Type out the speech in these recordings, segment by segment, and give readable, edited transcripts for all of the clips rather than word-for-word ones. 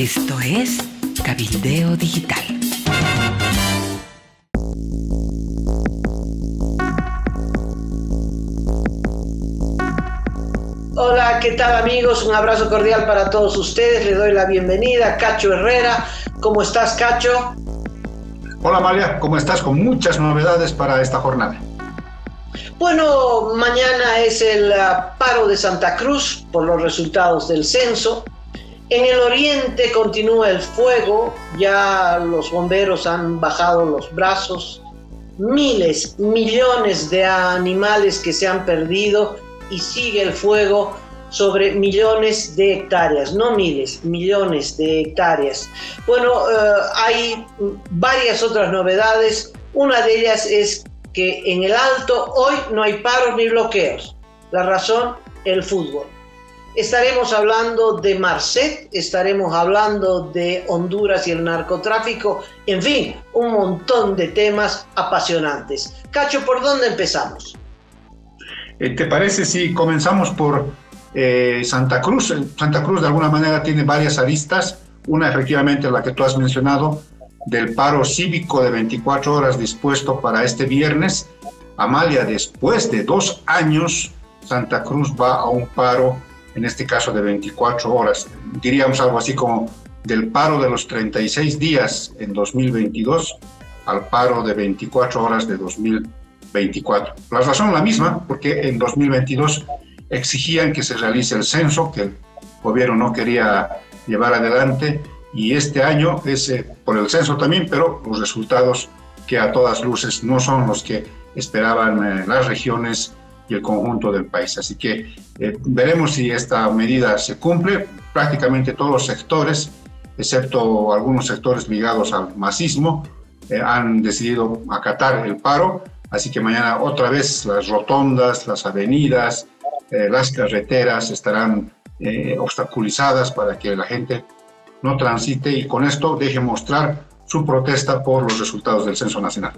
Esto es Cabildeo Digital. Hola, ¿qué tal amigos? Un abrazo cordial para todos ustedes. Les doy la bienvenida a Cacho Herrera. ¿Cómo estás, Cacho? Hola, Amalia. ¿Cómo estás? Con muchas novedades para esta jornada. Bueno, mañana es el paro de Santa Cruz por los resultados del censo. En el oriente continúa el fuego. Ya los bomberos han bajado los brazos. Miles, millones de animales que se han perdido y sigue el fuego sobre millones de hectáreas, no miles, millones de hectáreas. Bueno, hay varias otras novedades. Una de ellas es que en el Alto hoy no hay paros ni bloqueos. La razón, el fútbol. Estaremos hablando de Marcet, estaremos hablando de Honduras y el narcotráfico, en fin, un montón de temas apasionantes. Cacho, ¿por dónde empezamos? ¿Te parece si comenzamos por Santa Cruz? Santa Cruz de alguna manera tiene varias aristas. Una efectivamente la que tú has mencionado, del paro cívico de 24 horas dispuesto para este viernes. Amalia, después de 2 años, Santa Cruz va a un paro, en este caso de 24 horas. Diríamos algo así como del paro de los 36 días en 2022 al paro de 24 horas de 2024. La razón es la misma, porque en 2022 exigían que se realice el censo, que el gobierno no quería llevar adelante, y este año es por el censo también, pero los resultados que a todas luces no son los que esperaban las regiones y el conjunto del país. Así que veremos si esta medida se cumple. Prácticamente todos los sectores, excepto algunos sectores ligados al masismo, han decidido acatar el paro. Así que mañana otra vez las rotondas, las avenidas, las carreteras estarán obstaculizadas para que la gente no transite y con esto deje mostrar su protesta por los resultados del Censo Nacional.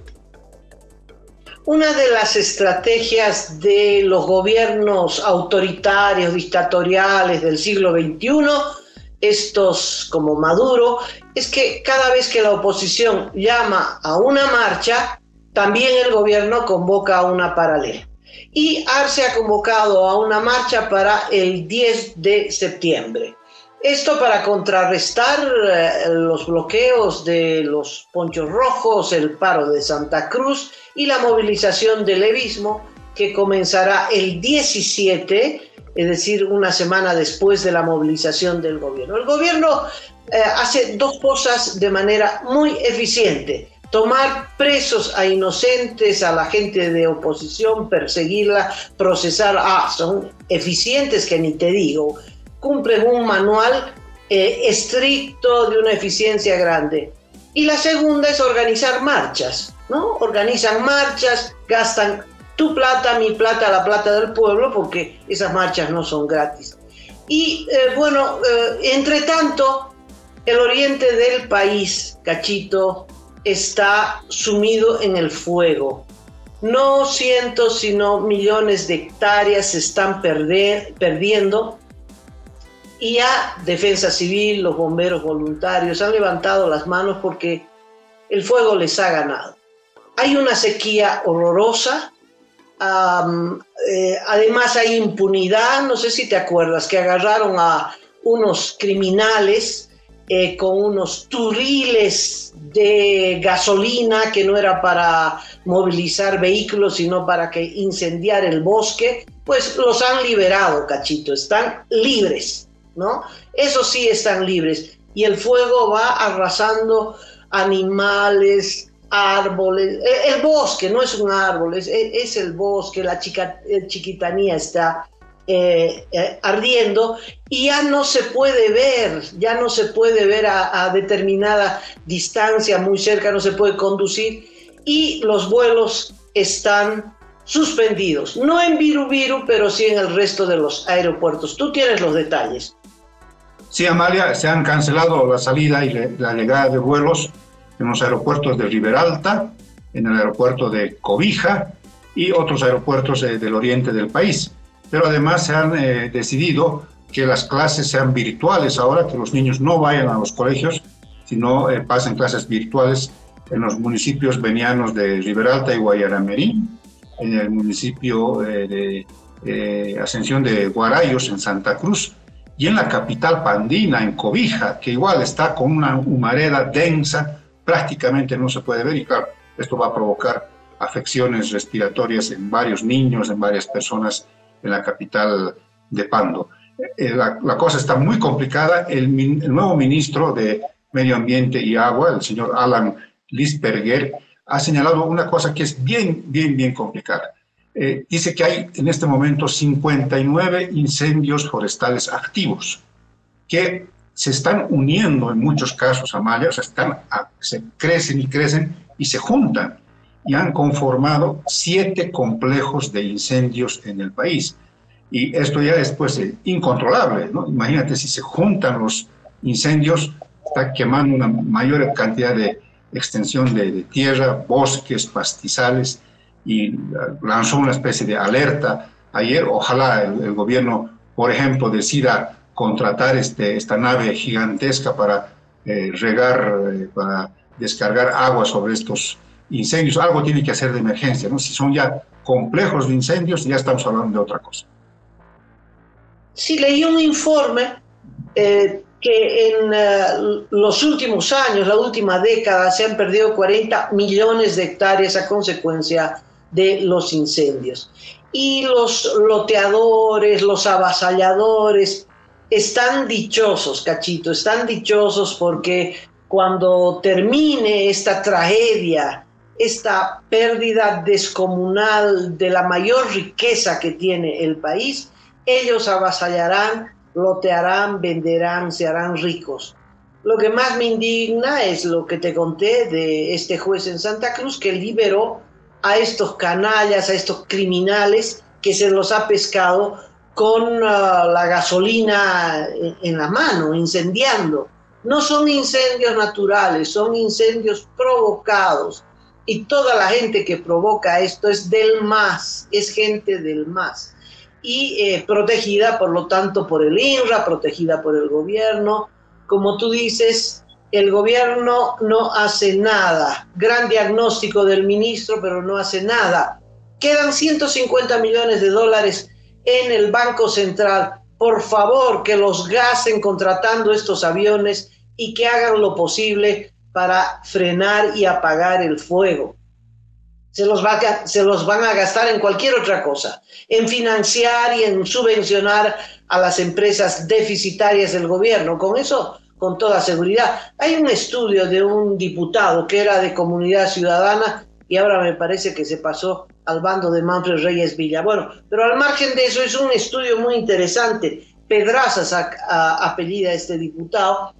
Una de las estrategias de los gobiernos autoritarios, dictatoriales del siglo XXI, estos como Maduro, es que cada vez que la oposición llama a una marcha, también el gobierno convoca a una paralela. Y Arce ha convocado a una marcha para el 10 de septiembre. Esto para contrarrestar los bloqueos de los ponchos rojos, el paro de Santa Cruz y la movilización del levismo que comenzará el 17, es decir, una semana después de la movilización del gobierno. El gobierno hace 2 cosas de manera muy eficiente: tomar presos a inocentes, a la gente de oposición, perseguirla, procesar. Son eficientes que ni te digo. Cumplen un manual estricto de una eficiencia grande. Y la segunda es organizar marchas, ¿no? Organizan marchas, gastan tu plata, mi plata, la plata del pueblo, porque esas marchas no son gratis. Y entre tanto, el oriente del país, Cachito, está sumido en el fuego. No cientos, sino millones de hectáreas se están perdiendo. Y ya Defensa Civil, los bomberos voluntarios han levantado las manos porque el fuego les ha ganado. Hay una sequía horrorosa, además hay impunidad. No sé si te acuerdas que agarraron a unos criminales con unos turriles de gasolina que no era para movilizar vehículos, sino para que incendiar el bosque. Pues los han liberado, Cachito, están libres, ¿no? Eso sí, están libres. Y el fuego va arrasando animales, árboles. El bosque no es un árbol, es el bosque. La Chiquitanía está ardiendo y ya no se puede ver a determinada distancia, muy cerca, no se puede conducir, y los vuelos están suspendidos, no en Viru, pero sí en el resto de los aeropuertos. Tú tienes los detalles. Sí, Amalia, se han cancelado la salida y la llegada de vuelos en los aeropuertos de Riberalta, en el aeropuerto de Cobija y otros aeropuertos del oriente del país. Pero además se han decidido que las clases sean virtuales ahora, que los niños no vayan a los colegios, sino pasen clases virtuales en los municipios venianos de Riberalta y Guayaramerí, en el municipio de Ascensión de Guarayos, en Santa Cruz, y en la capital Pandina, en Cobija, que igual está con una humareda densa, prácticamente no se puede ver, y claro, esto va a provocar afecciones respiratorias en varios niños, en varias personas en la capital de Pando. La cosa está muy complicada. El nuevo ministro de Medio Ambiente y Agua, el señor Alan Lisperger, ha señalado una cosa que es bien complicada. Dice que hay en este momento 59 incendios forestales activos que se están uniendo en muchos casos, Amalia, o sea, se crecen y se juntan y han conformado 7 complejos de incendios en el país. Y esto ya es pues incontrolable, ¿no? Imagínate, si se juntan los incendios, está quemando una mayor cantidad de extensión de tierra, bosques, pastizales, y lanzó una especie de alerta ayer. Ojalá el gobierno, por ejemplo, decida contratar esta nave gigantesca para para descargar agua sobre estos incendios. Algo tiene que hacer de emergencia, ¿no? Si son ya complejos de incendios, ya estamos hablando de otra cosa. Sí, leí un informe que en los últimos años, la última década, se han perdido 40 millones de hectáreas a consecuencia de los incendios. Y los loteadores, los avasalladores, están dichosos, Cachito, están dichosos porque cuando termine esta tragedia, esta pérdida descomunal de la mayor riqueza que tiene el país, ellos avasallarán, lotearán, venderán, se harán ricos. Lo que más me indigna es lo que te conté de este juez en Santa Cruz que liberó a estos canallas, a estos criminales que se los ha pescado con la gasolina en la mano, incendiando. No son incendios naturales, son incendios provocados. Y toda la gente que provoca esto es del MAS, es gente del MAS. Y protegida, por lo tanto, por el INRA, protegida por el gobierno. Como tú dices, el gobierno no hace nada. Gran diagnóstico del ministro, pero no hace nada. Quedan 150 millones de dólares en el Banco Central. Por favor, que los gasten contratando estos aviones y que hagan lo posible para frenar y apagar el fuego. Se los van a gastar en cualquier otra cosa, en financiar y en subvencionar a las empresas deficitarias del gobierno. Con eso, con toda seguridad. Hay un estudio de un diputado que era de Comunidad Ciudadana y ahora me parece que se pasó al bando de Manfred Reyes Villa. Bueno, pero al margen de eso es un estudio muy interesante. Pedrazas apellida este diputado,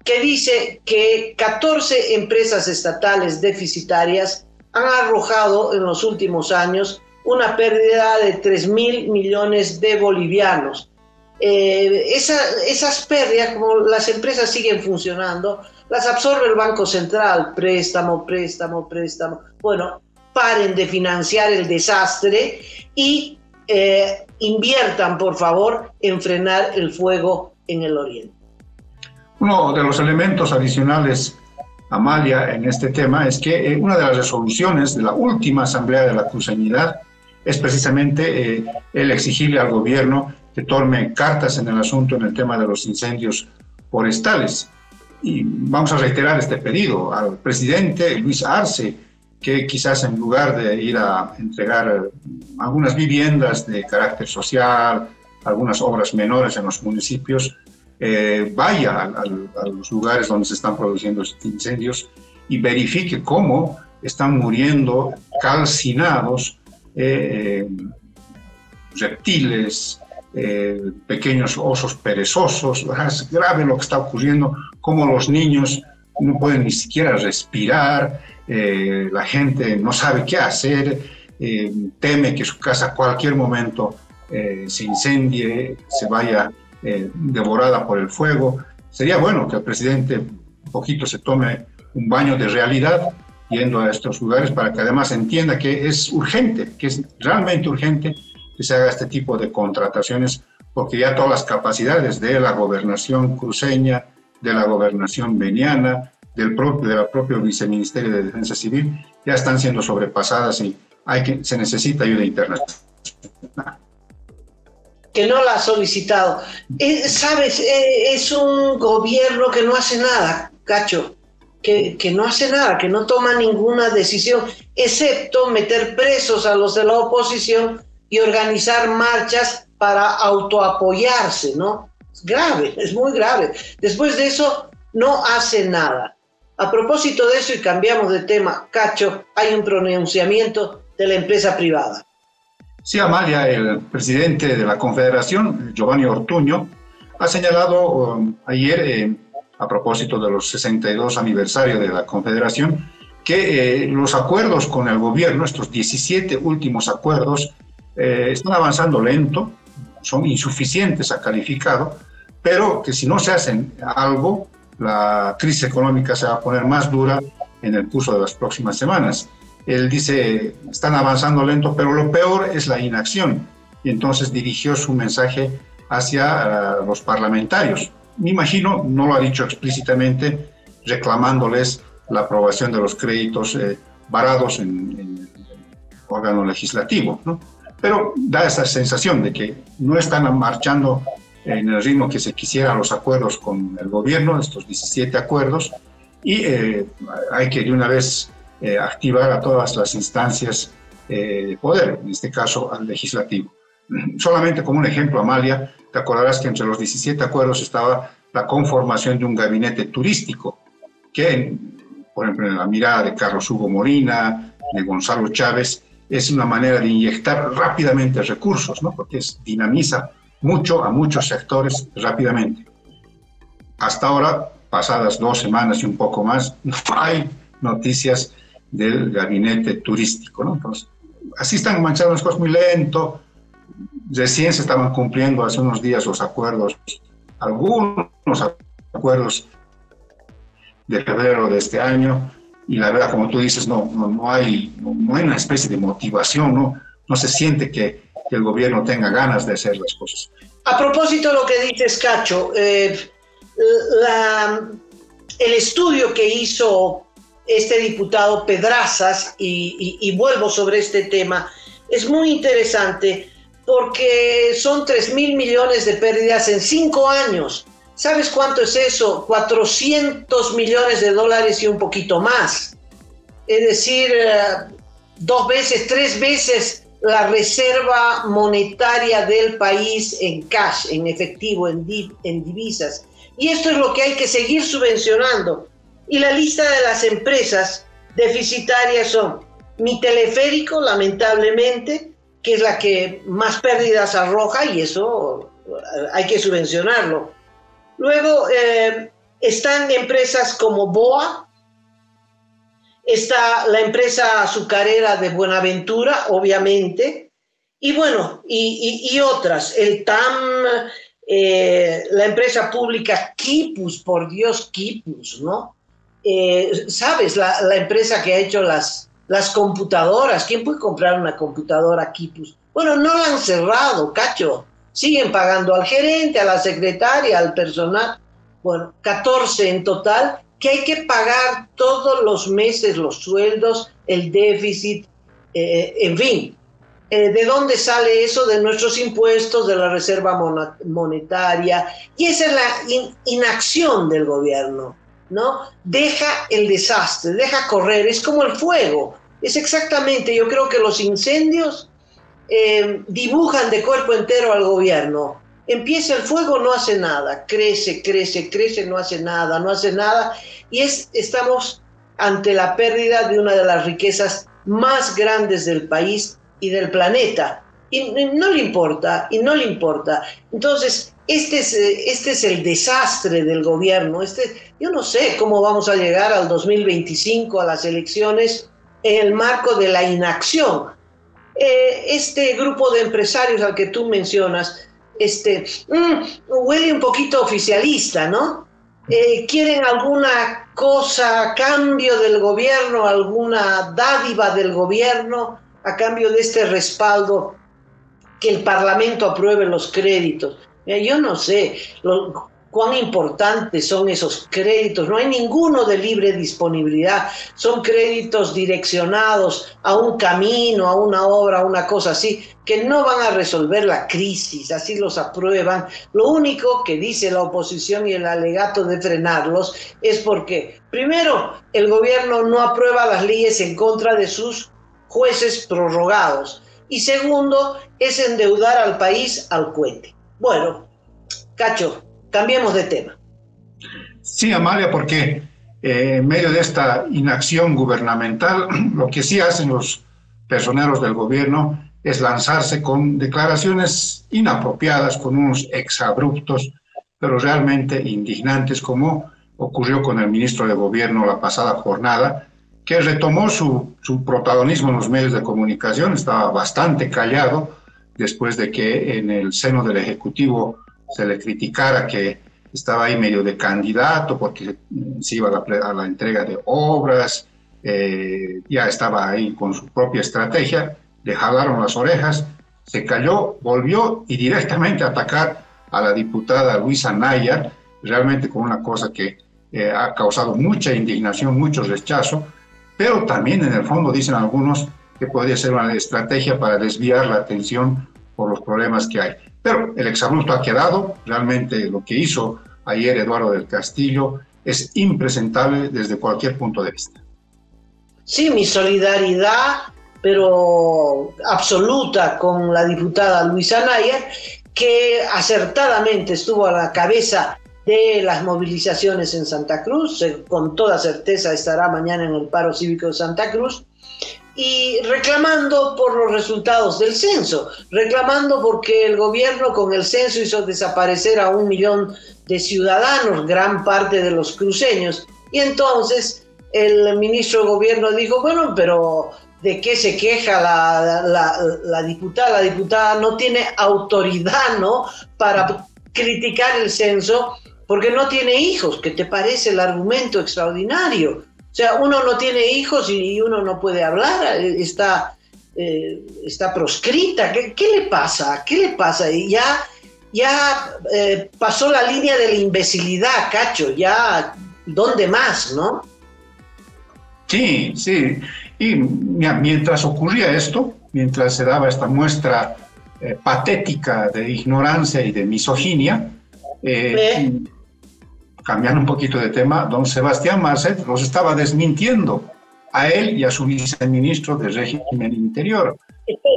que dice que 14 empresas estatales deficitarias han arrojado en los últimos años una pérdida de 3.000 millones de bolivianos. Esas pérdidas, como las empresas siguen funcionando, las absorbe el Banco Central, préstamo. Bueno, paren de financiar el desastre y inviertan, por favor, en frenar el fuego en el oriente. Uno de los elementos adicionales, Amalia, en este tema es que una de las resoluciones de la última Asamblea de la Cruceñidad es precisamente el exigirle al gobierno que tome cartas en el asunto en el tema de los incendios forestales. Y vamos a reiterar este pedido al presidente Luis Arce, que quizás en lugar de ir a entregar algunas viviendas de carácter social, algunas obras menores en los municipios, vaya a los lugares donde se están produciendo estos incendios y verifique cómo están muriendo calcinados reptiles, pequeños osos perezosos. Es grave lo que está ocurriendo, cómo los niños no pueden ni siquiera respirar, la gente no sabe qué hacer, teme que su casa a cualquier momento se incendie, se vaya devorada por el fuego. Sería bueno que el presidente un poquito se tome un baño de realidad yendo a estos lugares para que además entienda que es urgente, que es realmente urgente que se haga este tipo de contrataciones porque ya todas las capacidades de la gobernación cruceña, de la gobernación beniana, de la propio Viceministerio de Defensa Civil, ya están siendo sobrepasadas y se necesita ayuda internacional. Que no la ha solicitado. ¿Sabes? Es un gobierno que no hace nada, Cacho, que no hace nada, que no toma ninguna decisión, excepto meter presos a los de la oposición y organizar marchas para autoapoyarse, ¿no? Es grave, es muy grave. Después de eso, no hace nada. A propósito de eso, y cambiamos de tema, Cacho, hay un pronunciamiento de la empresa privada. Sí, Amalia, el presidente de la Confederación, Giovanni Ortuño, ha señalado ayer, a propósito de los 62 aniversarios de la Confederación, que los acuerdos con el gobierno, estos 17 últimos acuerdos, están avanzando lento, son insuficientes, ha calificado, pero que si no se hacen algo, la crisis económica se va a poner más dura en el curso de las próximas semanas. Él dice, están avanzando lento, pero lo peor es la inacción. Y entonces dirigió su mensaje hacia los parlamentarios. Me imagino, no lo ha dicho explícitamente, reclamándoles la aprobación de los créditos varados en el órgano legislativo, ¿no? Pero da esa sensación de que no están marchando en el ritmo que se quisiera los acuerdos con el gobierno, estos 17 acuerdos, y hay que de una vez activar a todas las instancias de poder, en este caso al legislativo. Solamente como un ejemplo, Amalia, te acordarás que entre los 17 acuerdos estaba la conformación de un gabinete turístico, que, por ejemplo, en la mirada de Carlos Hugo Molina, de Gonzalo Chávez, es una manera de inyectar rápidamente recursos, ¿no? Porque dinamiza mucho a muchos sectores rápidamente. Hasta ahora, pasadas 2 semanas y un poco más, no hay noticias del gabinete turístico, ¿no? Entonces, así están manchando las cosas muy lento. Recién se estaban cumpliendo hace unos días los acuerdos, algunos acuerdos de febrero de este año, y la verdad, como tú dices, no hay una especie de motivación, no se siente que el gobierno tenga ganas de hacer las cosas. A propósito de lo que dices, Cacho, el estudio que hizo este diputado Pedrazas, y vuelvo sobre este tema, es muy interesante porque son 3.000 millones de pérdidas en 5 años. ¿Sabes cuánto es eso? 400 millones de dólares y un poquito más. Es decir, 2 veces, 3 veces la reserva monetaria del país en cash, en efectivo, en divisas. Y esto es lo que hay que seguir subvencionando. Y la lista de las empresas deficitarias son Mi Teleférico, lamentablemente, que es la que más pérdidas arroja, y eso hay que subvencionarlo. Luego están empresas como BOA, está la empresa azucarera de Buenaventura, obviamente, y bueno, y otras, el TAM, la empresa pública Quipus, por Dios, Quipus, ¿no? ¿Sabes? La empresa que ha hecho las computadoras. ¿Quién puede comprar una computadora Quipus? Bueno, no la han cerrado, Cacho. Siguen pagando al gerente, a la secretaria, al personal. Bueno, 14 en total, que hay que pagar todos los meses los sueldos, el déficit, en fin. ¿De dónde sale eso? De nuestros impuestos, de la reserva monetaria. Y esa es la inacción del gobierno, ¿no? Deja el desastre, deja correr. Es como el fuego. Es exactamente, yo creo que los incendios dibujan de cuerpo entero al gobierno. Empieza el fuego, no hace nada, crece, no hace nada, y estamos ante la pérdida de una de las riquezas más grandes del país y del planeta, y no le importa. Entonces, este es el desastre del gobierno. Yo no sé cómo vamos a llegar al 2025, a las elecciones, en el marco de la inacción. Este grupo de empresarios al que tú mencionas, huele un poquito oficialista, ¿no? Quieren alguna cosa a cambio del gobierno, alguna dádiva del gobierno a cambio de este respaldo que el Parlamento apruebe los créditos. Yo no sé cuán importantes son esos créditos. No hay ninguno de libre disponibilidad. Son créditos direccionados a un camino, a una obra, a una cosa así, que no van a resolver la crisis, así los aprueban. Lo único que dice la oposición y el alegato de frenarlos es porque, primero, el gobierno no aprueba las leyes en contra de sus jueces prorrogados. Y segundo, es endeudar al país al cohete. Bueno, Cacho, cambiemos de tema. Sí, Amalia, porque en medio de esta inacción gubernamental, lo que sí hacen los personeros del gobierno es lanzarse con declaraciones inapropiadas, con unos exabruptos, pero realmente indignantes, como ocurrió con el ministro de Gobierno la pasada jornada, que retomó su protagonismo en los medios de comunicación. Estaba bastante callado después de que en el seno del Ejecutivo se le criticara que estaba ahí medio de candidato porque se iba a la entrega de obras, ya estaba ahí con su propia estrategia, le jalaron las orejas, se calló, volvió y directamente a atacar a la diputada Luisa Nayar, realmente con una cosa que ha causado mucha indignación, mucho rechazo, pero también en el fondo dicen algunos que podría ser una estrategia para desviar la atención por los problemas que hay. Pero el exabrupto ha quedado. Realmente lo que hizo ayer Eduardo del Castillo es impresentable desde cualquier punto de vista. Sí, mi solidaridad, pero absoluta, con la diputada Luisa Nayar, que acertadamente estuvo a la cabeza de las movilizaciones en Santa Cruz, con toda certeza estará mañana en el paro cívico de Santa Cruz, y reclamando por los resultados del censo, reclamando porque el gobierno con el censo hizo desaparecer a 1 millón de ciudadanos, gran parte de los cruceños, y entonces el ministro de Gobierno dijo, bueno, pero ¿de qué se queja la diputada? La diputada no tiene autoridad, ¿no?, para criticar el censo porque no tiene hijos. ¿Qué te parece el argumento extraordinario? O sea, uno no tiene hijos y uno no puede hablar, está proscrita. ¿Qué le pasa? ¿Qué le pasa? Y ya pasó la línea de la imbecilidad, Cacho, ya, ¿dónde más, no? Sí, sí. Y mientras ocurría esto, mientras se daba esta muestra patética de ignorancia y de misoginia, cambiando un poquito de tema, don Sebastián Marcet los estaba desmintiendo a él y a su viceministro de régimen interior.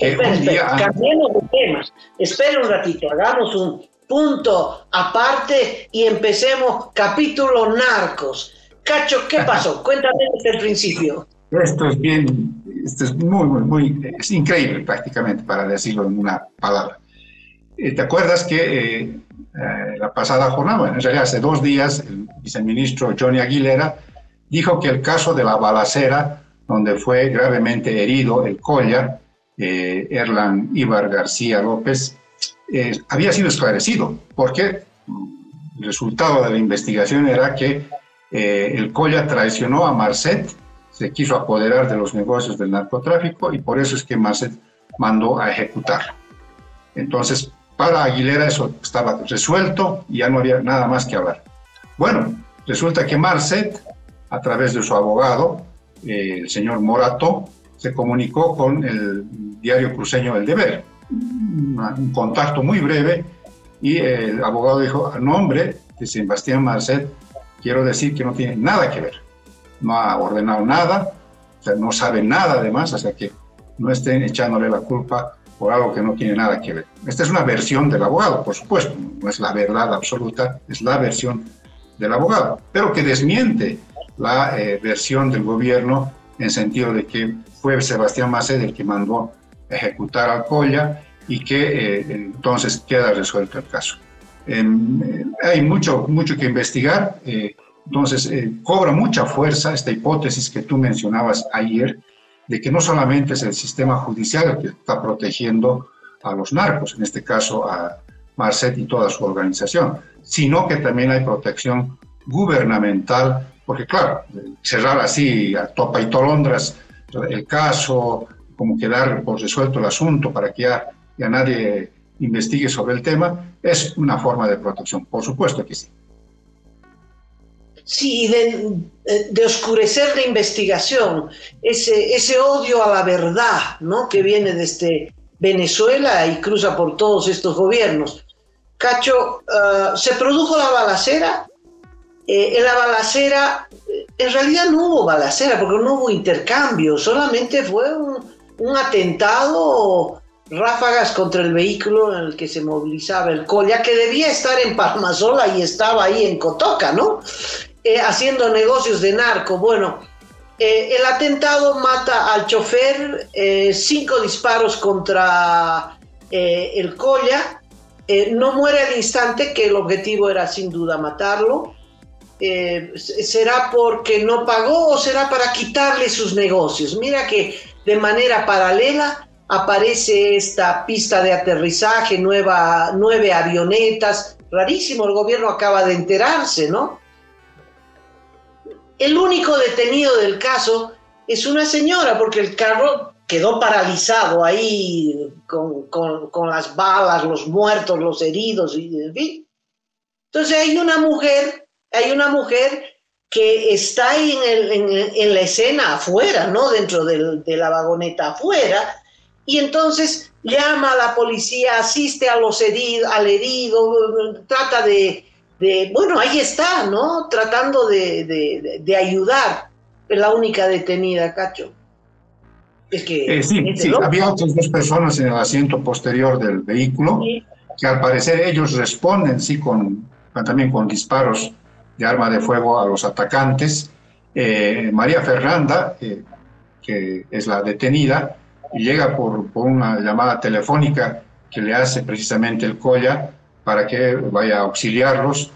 Espera, cambiemos de temas. Espera un ratito, hagamos un punto aparte y empecemos capítulo narcos. Cacho, ¿qué pasó? Cuéntame desde el principio. Esto es muy, es increíble prácticamente, para decirlo en una palabra. ¿Te acuerdas que la pasada jornada, bueno, en realidad hace 2 días, el viceministro Johnny Aguilera dijo que el caso de la balacera, donde fue gravemente herido el Colla, Erlan Ibar García López, había sido esclarecido, porque el resultado de la investigación era que el Colla traicionó a Marcet, se quiso apoderar de los negocios del narcotráfico y por eso es que Marcet mandó a ejecutar. Entonces, para Aguilera eso estaba resuelto y ya no había nada más que hablar. Bueno, resulta que Marcet, a través de su abogado, el señor Morato, se comunicó con el diario cruceño El Deber. Un contacto muy breve y el abogado dijo, a nombre de Sebastián Marcet, quiero decir que no tiene nada que ver. No ha ordenado nada, o sea, no sabe nada además, o sea que no estén echándole la culpa por algo que no tiene nada que ver. Esta es una versión del abogado, por supuesto, no es la verdad absoluta, es la versión del abogado, pero que desmiente la versión del gobierno en sentido de que fue Sebastián Marcet el que mandó ejecutar al Colla y que entonces queda resuelto el caso. Hay mucho que investigar, entonces cobra mucha fuerza esta hipótesis que tú mencionabas ayer, de que no solamente es el sistema judicial el que está protegiendo a los narcos, en este caso a Marcet y toda su organización, sino que también hay protección gubernamental, porque claro, cerrar así a topa y tolondras el caso, como que dar por resuelto el asunto para que ya a nadie investigue sobre el tema, es una forma de protección, por supuesto que sí. Sí, de oscurecer la investigación, ese odio a la verdad, ¿no?, que viene desde Venezuela y cruza por todos estos gobiernos. Cacho, se produjo la balacera. En la balacera, en realidad no hubo balacera porque no hubo intercambio, solamente fue un atentado, ráfagas contra el vehículo en el que se movilizaba el Colla, que debía estar en Palmasola y estaba ahí en Cotoca, ¿no? Haciendo negocios de narco. Bueno, el atentado mata al chofer, 5 disparos contra el Colla, no muere al instante, que el objetivo era sin duda matarlo. ¿Será porque no pagó o será para quitarle sus negocios? Mira que de manera paralela aparece esta pista de aterrizaje, 9 avionetas, rarísimo, el gobierno acaba de enterarse, ¿no? El único detenido del caso es una señora, porque el carro quedó paralizado ahí con las balas, los muertos, los heridos, y en fin. Entonces hay una mujer que está ahí en la escena afuera, ¿no?, dentro de la vagoneta afuera, y entonces llama a la policía, asiste al herido, trata bueno, ahí está, ¿no?, tratando de ayudar. Es la única detenida, Cacho. Es que sí, había otras 2 personas en el asiento posterior del vehículo, sí, que al parecer ellos responden, sí, también con disparos de arma de fuego a los atacantes. María Fernanda, que es la detenida, y llega por una llamada telefónica que le hace precisamente el Colla para que vaya a auxiliarlos.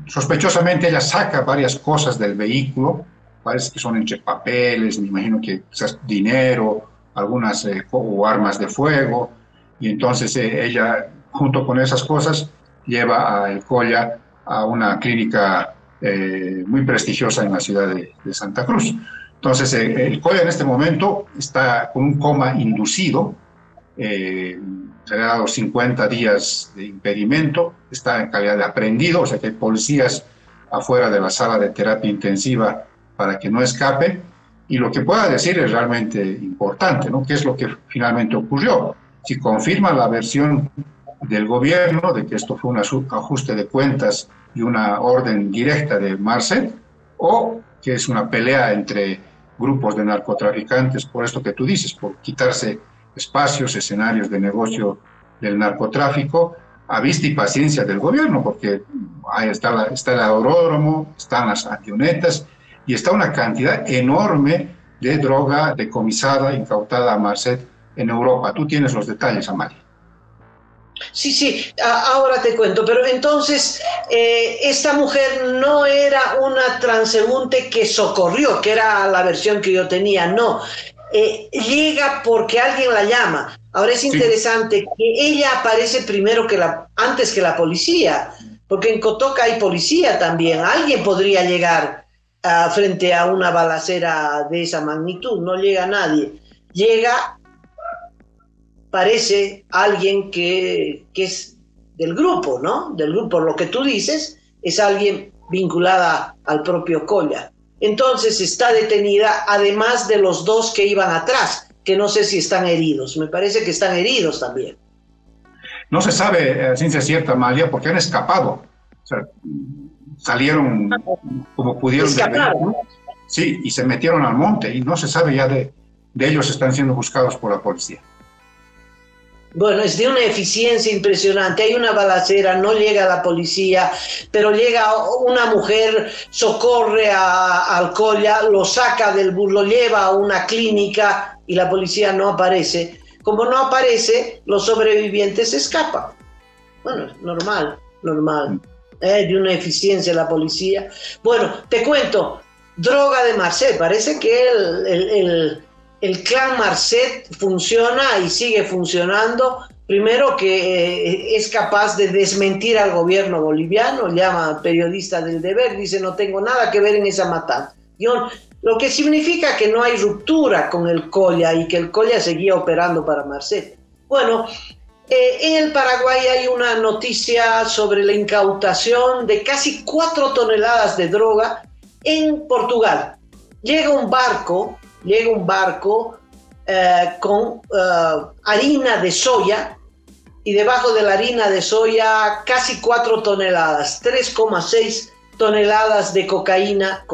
Sospechosamente ella saca varias cosas del vehículo, parece que son entre papeles, me imagino que quizás dinero, algunas o armas de fuego, y entonces ella, junto con esas cosas, lleva al Colla a una clínica muy prestigiosa en la ciudad de Santa Cruz. Entonces, el Colla en este momento está con un coma inducido, se le ha dado 50 días de impedimento, está en calidad de aprehendido, o sea que hay policías afuera de la sala de terapia intensiva para que no escape, y lo que pueda decir es realmente importante, ¿no?, qué es lo que finalmente ocurrió. Si confirma la versión del gobierno de que esto fue un ajuste de cuentas y una orden directa de Marcet, o que es una pelea entre grupos de narcotraficantes por esto que tú dices, por quitarse espacios, escenarios de negocio del narcotráfico, a vista y paciencia del gobierno, porque ahí está el aeródromo, están las avionetas y está una cantidad enorme de droga decomisada, incautada a Marcet en Europa. Tú tienes los detalles, Amalia. Sí, ahora te cuento, pero entonces esta mujer no era una transeúnte que socorrió, que era la versión que yo tenía, no. Llega porque alguien la llama. Ahora es interesante que ella aparece primero antes que la policía, porque en Cotoca hay policía también. Alguien podría llegar frente a una balacera de esa magnitud, no llega nadie. Llega, parece alguien que es del grupo, ¿no? Del grupo, lo que tú dices, es alguien vinculada al propio Colla. Entonces está detenida, además de los 2 que iban atrás, que no sé si están heridos. Me parece que están heridos también. No se sabe a ciencia cierta, Amalia, porque han escapado. O sea, salieron como pudieron del vehículo, sí, y se metieron al monte, y no se sabe ya de ellos, están siendo buscados por la policía. Bueno, es de una eficiencia impresionante. Hay una balacera, no llega la policía, pero llega una mujer, socorre al Colla, lo saca del bus, lo lleva a una clínica y la policía no aparece. Como no aparece, los sobrevivientes escapan. Bueno, normal. De una eficiencia la policía. Bueno, te cuento, droga de Marcet. Parece que el clan Marcet funciona y sigue funcionando. Primero que es capaz de desmentir al gobierno boliviano, llama periodista del Deber, dice no tengo nada que ver en esa matanza. Lo que significa que no hay ruptura con el Colla y que el Colla seguía operando para Marcet. Bueno, en el Paraguay hay una noticia sobre la incautación de casi 4 toneladas de droga en Portugal. Llega un barco con harina de soya, y debajo de la harina de soya casi 4 toneladas, 3,6 toneladas de cocaína.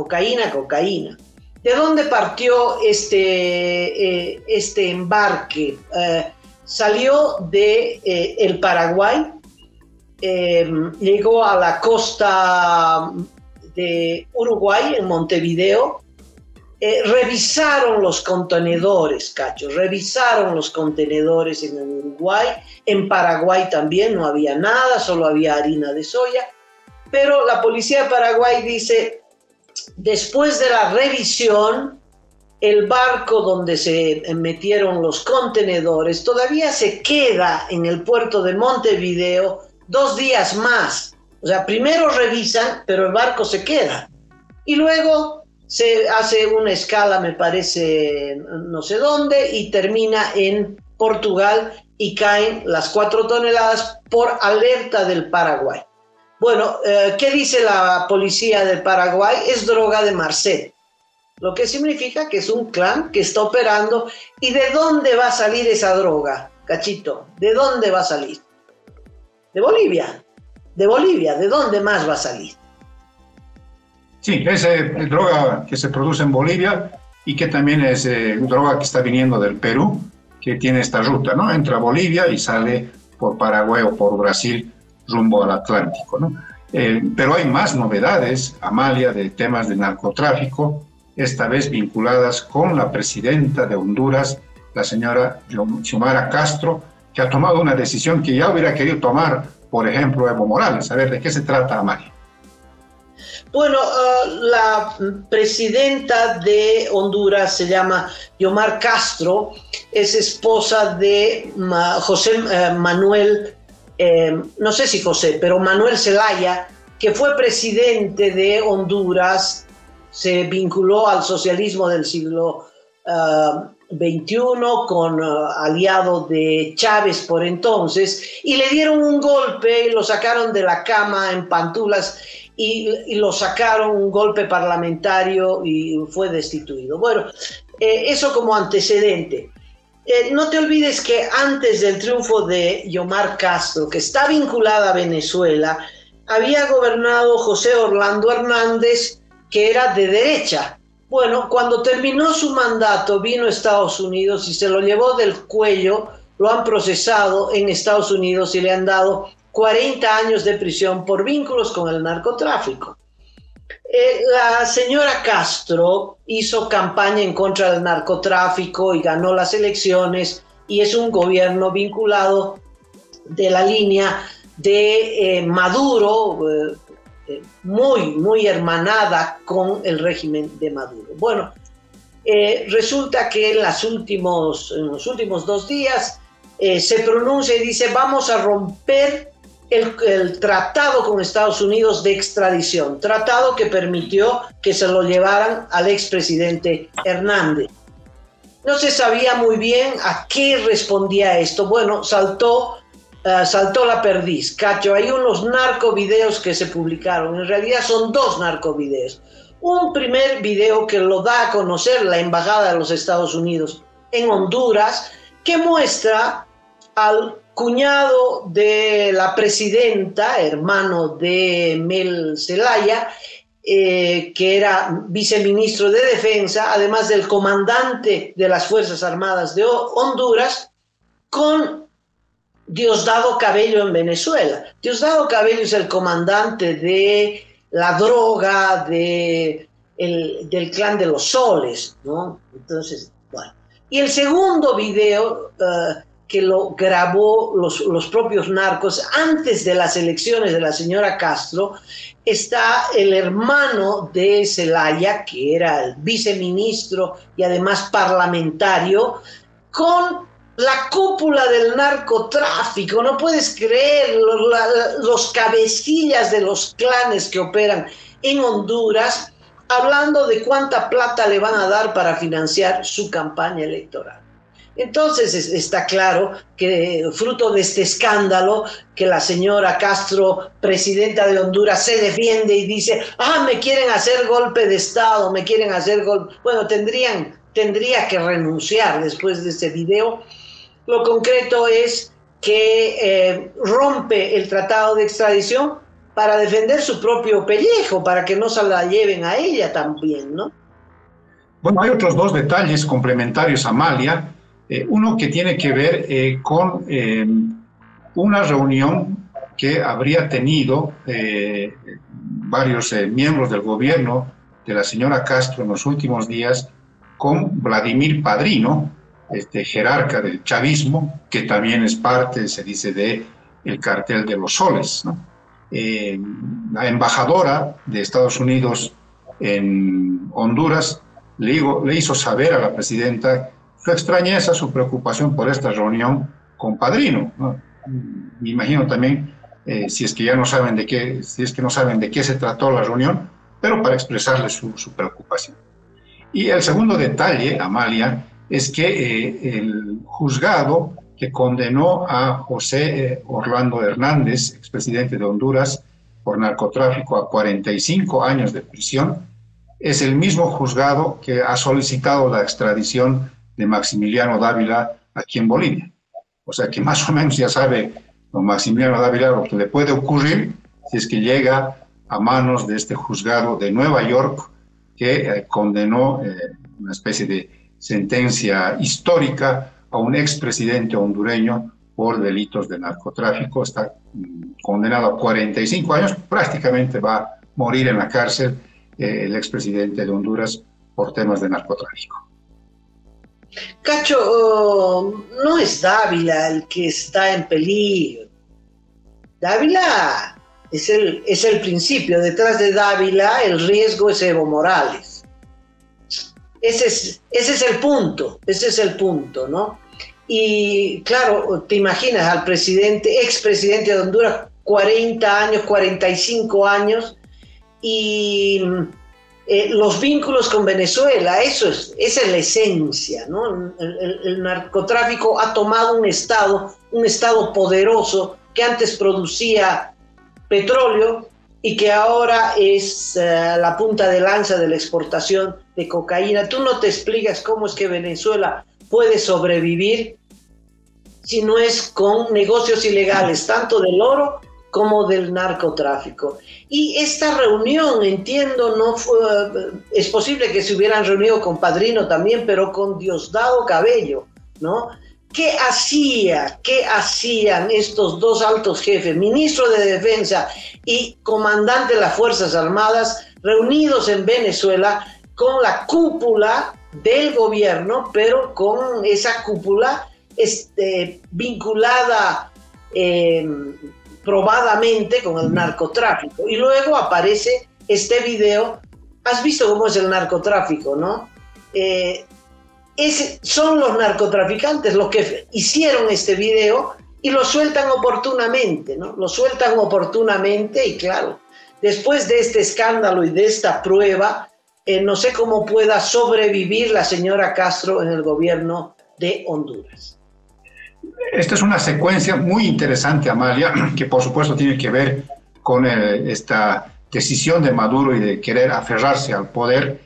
¿De dónde partió este embarque? Salió de el Paraguay, llegó a la costa de Uruguay, en Montevideo. Revisaron los contenedores, Cacho, revisaron los contenedores en Uruguay, en Paraguay también no había nada, solo había harina de soya, pero la policía de Paraguay dice, después de la revisión, el barco donde se metieron los contenedores todavía se queda en el puerto de Montevideo 2 días más. O sea, primero revisan, pero el barco se queda. Y luego se hace una escala, me parece, no sé dónde, y termina en Portugal y caen las 4 toneladas por alerta del Paraguay. Bueno, ¿qué dice la policía del Paraguay? Es droga de Marcet, lo que significa que es un clan que está operando. ¿Y de dónde va a salir esa droga, Cachito? ¿De dónde va a salir? De Bolivia. De Bolivia, ¿de dónde más va a salir? Sí, es droga que se produce en Bolivia y que también es droga que está viniendo del Perú, que tiene esta ruta, ¿no? Entra a Bolivia y sale por Paraguay o por Brasil rumbo al Atlántico, ¿no? Pero hay más novedades, Amalia, de temas de narcotráfico, esta vez vinculadas con la presidenta de Honduras, la señora Xiomara Castro, que ha tomado una decisión que ya hubiera querido tomar, por ejemplo, Evo Morales. A ver, ¿de qué se trata, Amalia? Bueno, la presidenta de Honduras se llama Xiomara Castro, es esposa de José Manuel, no sé si José, pero Manuel Zelaya, que fue presidente de Honduras, se vinculó al socialismo del siglo XXI con aliado de Chávez por entonces, y le dieron un golpe, lo sacaron de la cama en pantuflas y lo sacaron, un golpe parlamentario, y fue destituido. Bueno, eso como antecedente. No te olvides que antes del triunfo de Xiomara Castro, que está vinculada a Venezuela, había gobernado José Orlando Hernández, que era de derecha. Bueno, cuando terminó su mandato, vino a Estados Unidos y se lo llevó del cuello, lo han procesado en Estados Unidos y le han dado 40 años de prisión por vínculos con el narcotráfico. La señora Castro hizo campaña en contra del narcotráfico y ganó las elecciones, y es un gobierno vinculado de la línea de Maduro, muy hermanada con el régimen de Maduro. Bueno, resulta que en los últimos 2 días se pronuncia y dice: vamos a romper el tratado con Estados Unidos de extradición, tratado que permitió que se lo llevaran al expresidente Hernández. No se sabía muy bien a qué respondía esto. Bueno, saltó la perdiz, Cacho. Hay unos narcovideos que se publicaron, en realidad son 2 narcovideos. Un primer video que lo da a conocer la Embajada de los Estados Unidos en Honduras, que muestra al cuñado de la presidenta, hermano de Mel Zelaya, que era viceministro de Defensa, además del comandante de las Fuerzas Armadas de Honduras, con Diosdado Cabello en Venezuela. Diosdado Cabello es el comandante de la droga del clan de los Soles, ¿no? Entonces, bueno. Y el segundo video que lo grabó los propios narcos antes de las elecciones de la señora Castro, está el hermano de Zelaya, que era el viceministro y además parlamentario, con la cúpula del narcotráfico. No puedes creer, los cabecillas de los clanes que operan en Honduras, hablando de cuánta plata le van a dar para financiar su campaña electoral. Entonces está claro que fruto de este escándalo, que la señora Castro, presidenta de Honduras, se defiende y dice, me quieren hacer golpe de Estado, me quieren hacer golpe. Bueno, tendría que renunciar después de este video. Lo concreto es que rompe el tratado de extradición para defender su propio pellejo, para que no se la lleven a ella también, ¿no? Bueno, hay otros dos detalles complementarios, Amalia. Uno que tiene que ver con una reunión que habría tenido varios miembros del gobierno de la señora Castro en los últimos días con Vladimir Padrino, jerarca del chavismo, que también es parte, se dice, del cartel de los soles, ¿no? La embajadora de Estados Unidos en Honduras le hizo saber a la presidenta su extrañeza, su preocupación por esta reunión con Padrino, ¿no? Me imagino también, si es que no saben de qué se trató la reunión, pero para expresarle su preocupación. Y el segundo detalle, Amalia, es que el juzgado que condenó a José Orlando Hernández, expresidente de Honduras, por narcotráfico a 45 años de prisión, es el mismo juzgado que ha solicitado la extradición de Maximiliano Dávila aquí en Bolivia. O sea que más o menos ya sabe don Maximiliano Dávila lo que le puede ocurrir si es que llega a manos de este juzgado de Nueva York que condenó una especie de sentencia histórica a un expresidente hondureño por delitos de narcotráfico. Está condenado a 45 años, prácticamente va a morir en la cárcel el expresidente de Honduras por temas de narcotráfico. Cacho, no es Dávila el que está en peligro. Dávila es el principio. Detrás de Dávila el riesgo es Evo Morales. Ese es el punto, ¿no? Y claro, te imaginas al expresidente de Honduras, 40 años, 45 años, y los vínculos con Venezuela, esa es la esencia, ¿no? El narcotráfico ha tomado un estado poderoso que antes producía petróleo y que ahora es la punta de lanza de la exportación de cocaína. Tú no te explicas cómo es que Venezuela puede sobrevivir si no es con negocios ilegales, tanto del oro como del narcotráfico. Y esta reunión, entiendo, es posible que se hubieran reunido con Padrino también, pero con Diosdado Cabello, ¿no? ¿Qué hacían estos dos altos jefes, ministro de Defensa y comandante de las Fuerzas Armadas, reunidos en Venezuela con la cúpula del gobierno, pero con esa cúpula vinculada probadamente con el narcotráfico? Y luego aparece este video. ¿Has visto cómo es el narcotráfico, no? Son los narcotraficantes los que hicieron este video y lo sueltan oportunamente, ¿no? Lo sueltan oportunamente y claro, después de este escándalo y de esta prueba, no sé cómo pueda sobrevivir la señora Castro en el gobierno de Honduras. Esta es una secuencia muy interesante, Amalia, que por supuesto tiene que ver con esta decisión de Maduro y de querer aferrarse al poder,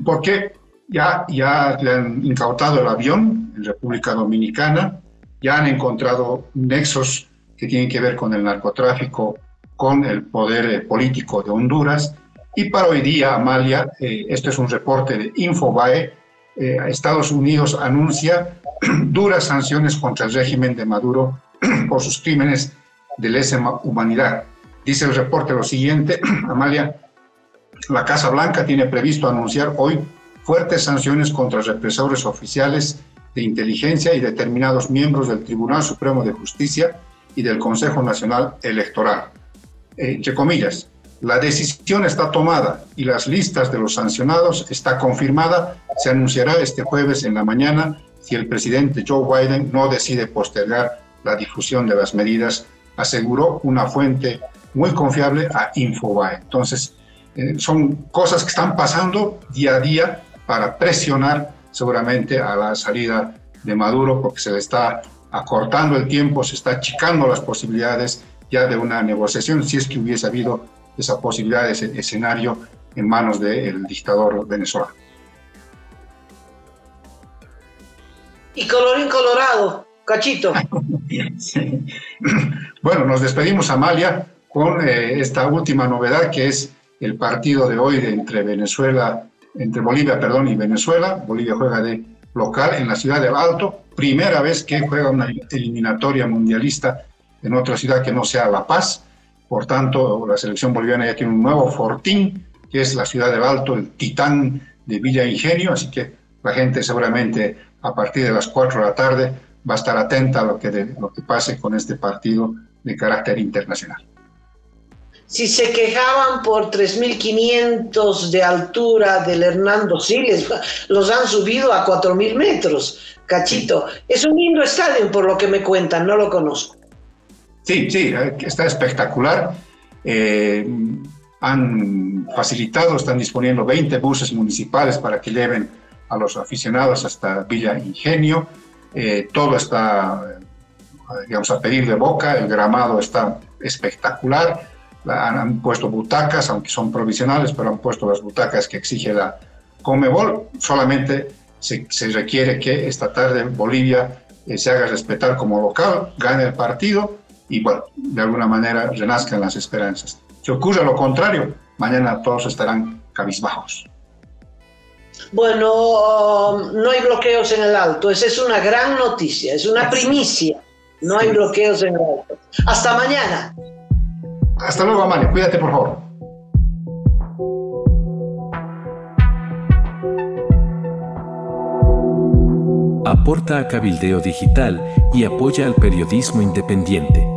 porque ya le han incautado el avión en República Dominicana, ya han encontrado nexos que tienen que ver con el narcotráfico, con el poder político de Honduras, y para hoy día, Amalia, esto es un reporte de Infobae, Estados Unidos anuncia duras sanciones contra el régimen de Maduro por sus crímenes de lesa humanidad. Dice el reporte lo siguiente, Amalia: la Casa Blanca tiene previsto anunciar hoy fuertes sanciones contra represores oficiales de inteligencia y determinados miembros del Tribunal Supremo de Justicia y del Consejo Nacional Electoral. Entre comillas, la decisión está tomada y las listas de los sancionados está confirmada. Se anunciará este jueves en la mañana si el presidente Joe Biden no decide postergar la difusión de las medidas, aseguró una fuente muy confiable a Infobae. Entonces, son cosas que están pasando día a día para presionar seguramente a la salida de Maduro, porque se le está acortando el tiempo, se está achicando las posibilidades ya de una negociación, si es que hubiese habido esa posibilidad, ese escenario en manos del dictador venezolano. Y colorín colorado, Cachito. Sí. Bueno, nos despedimos, Amalia, con esta última novedad, que es el partido de hoy entre Bolivia, y Venezuela. Bolivia juega de local en la ciudad del Alto, primera vez que juega una eliminatoria mundialista en otra ciudad que no sea La Paz. Por tanto, la selección boliviana ya tiene un nuevo fortín, que es la ciudad del Alto, el Titán de Villa Ingenio, así que la gente seguramente a partir de las 4 de la tarde va a estar atenta a lo que pase con este partido de carácter internacional. Si se quejaban por 3.500 de altura del Hernando Siles, los han subido a 4.000 metros, Cachito. Es un lindo estadio por lo que me cuentan, no lo conozco. Sí, está espectacular. Han facilitado, están disponiendo 20 buses municipales para que lleven a los aficionados hasta Villa Ingenio. Todo está, digamos, a pedir de boca. El gramado está espectacular. Han puesto butacas, aunque son provisionales, pero han puesto las butacas que exige la Conmebol. Solamente se requiere que esta tarde Bolivia se haga respetar como local, gane el partido y, bueno, de alguna manera renazcan las esperanzas. Si ocurre lo contrario, mañana todos estarán cabizbajos. Bueno, no hay bloqueos en el Alto. Esa es una gran noticia, es una primicia. No hay bloqueos en el Alto. Hasta mañana. Hasta luego, Amalia. Cuídate, por favor. Aporta a Cabildeo Digital y apoya al periodismo independiente.